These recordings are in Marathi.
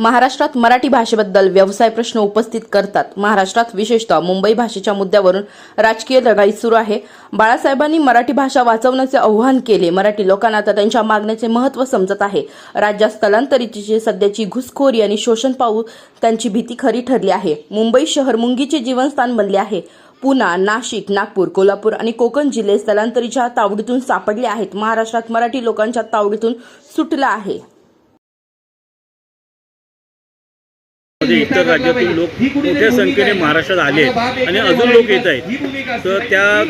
महाराष्ट्रात मराठी भाषेबद्दल व्यवसाय प्रश्न उपस्थित करतात. महाराष्ट्रात विशेषतः मुंबई भाषेच्या मुद्द्यावरून राजकीय लढाई सुरू आहे. बाळासाहेबांनी मराठी भाषा वाचवण्याचे आवाहन केले. मराठी लोकांना आता त्यांच्या मागण्याचे महत्त्व समजत आहे. राज्यात स्थलांतरितांची सध्याची घुसखोरी आणि शोषण पाहून त्यांची भीती खरी ठरली आहे. मुंबई शहर मुंगीचे जीवनस्थान बनले आहे. पुणे, नाशिक, नागपूर, कोल्हापूर आणि कोकण जिल्हे स्थलांतरितांच्या तावडीतून सापडले आहेत. महाराष्ट्रात मराठी लोकांच्या तावडीतून सुटला आहे. इतर राज्यातून लोक मोठ्या संख्येने महाराष्ट्रात आले आहेत आणि अजून लोक येत आहेत. तर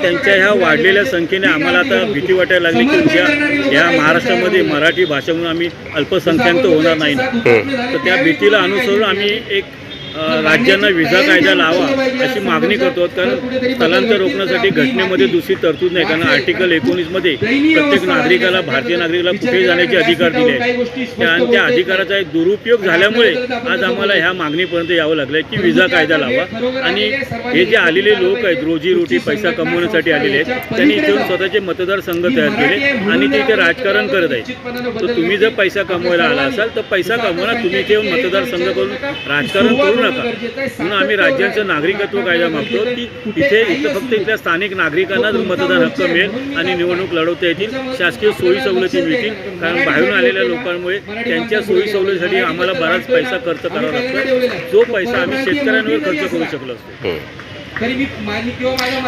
त्यांच्या ह्या वाढलेल्या संख्येने आम्हाला आता भीती वाटायला लागली की ह्या महाराष्ट्रामध्ये मराठी भाषा म्हणून आम्ही अल्पसंख्याक होणार नाही ना. तर त्या भीतीला अनुसरून आम्ही एक राज्यांना व्हिसा कायदा लावा अशी मागणी करतो. कारण स्थलांतर रोखण्यासाठी घटनेमध्ये दुसरी तरतूद नाही. कारण आर्टिकल 19 मध्ये प्रत्येक नागरिकाला, भारतीय नागरिकाला कुठे जाण्याचे अधिकार दिले आहेत आणि त्या अधिकाराचा एक दुरुपयोग झाल्यामुळे आज आम्हाला ह्या मागणीपर्यंत यावं लागलं की व्हिसा कायदा लावा. आणि हे जे आलेले लोक आहेत रोजीरोटी पैसा कमवण्यासाठी आलेले आहेत, त्यांनी इथे स्वतःचे मतदारसंघ तयार केले आणि ते इथे राजकारण करत आहेत. तर तुम्ही जर पैसा कमवायला आला असाल तर पैसा कमवा, तुम्ही इथे मतदारसंघ करून राजकारण करू नका. म्हणून आम्ही राज्याचं नागरिकत्व कायदा मागतो की इथं फक्त इथल्या स्थानिक नागरिकांना मतदान हक्क मिळेल आणि निवडणूक लढवता येतील, शासकीय सोयी सवलती मिळतील. कारण बाहेरून आलेल्या लोकांमुळे त्यांच्या सोयी सवलतीसाठी आम्हाला बराच पैसा खर्च करावा लागतो. जो पैसा आम्ही शेतकऱ्यांवर खर्च करू शकलो असतो.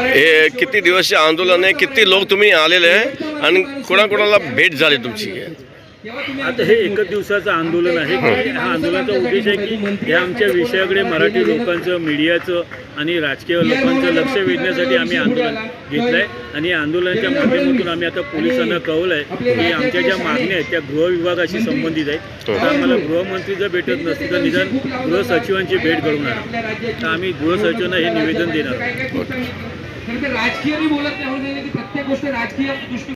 हे किती दिवसचे आंदोलन आहे, किती लोक तुम्ही आलेले आहे आणि कोणाकोणाला भेट झाली तुमची? आता हे एकच दिवसाचं आंदोलन आहे की ह्या आंदोलनाचा उद्देश आहे की ह्या आमच्या विषयाकडे मराठी लोकांचं, मीडियाचं आणि राजकीय लोकांचं लक्ष वेधण्यासाठी आम्ही आंदोलन घेतलं आहे. आणि या आंदोलनाच्या माध्यमातून आम्ही आता पोलिसांना कळवलं आहे की आमच्या ज्या मागण्या आहेत त्या गृहविभागाशी संबंधित आहेत. तर आम्हाला गृहमंत्री जर भेटत नसतील तर निदान गृहसचिवांची भेट घडवून आणा. तर आम्ही गृहसचिवांना हे निवेदन देणार आहोत. राजकीय बोलत नाही, प्रत्येक गोष्ट राजकीय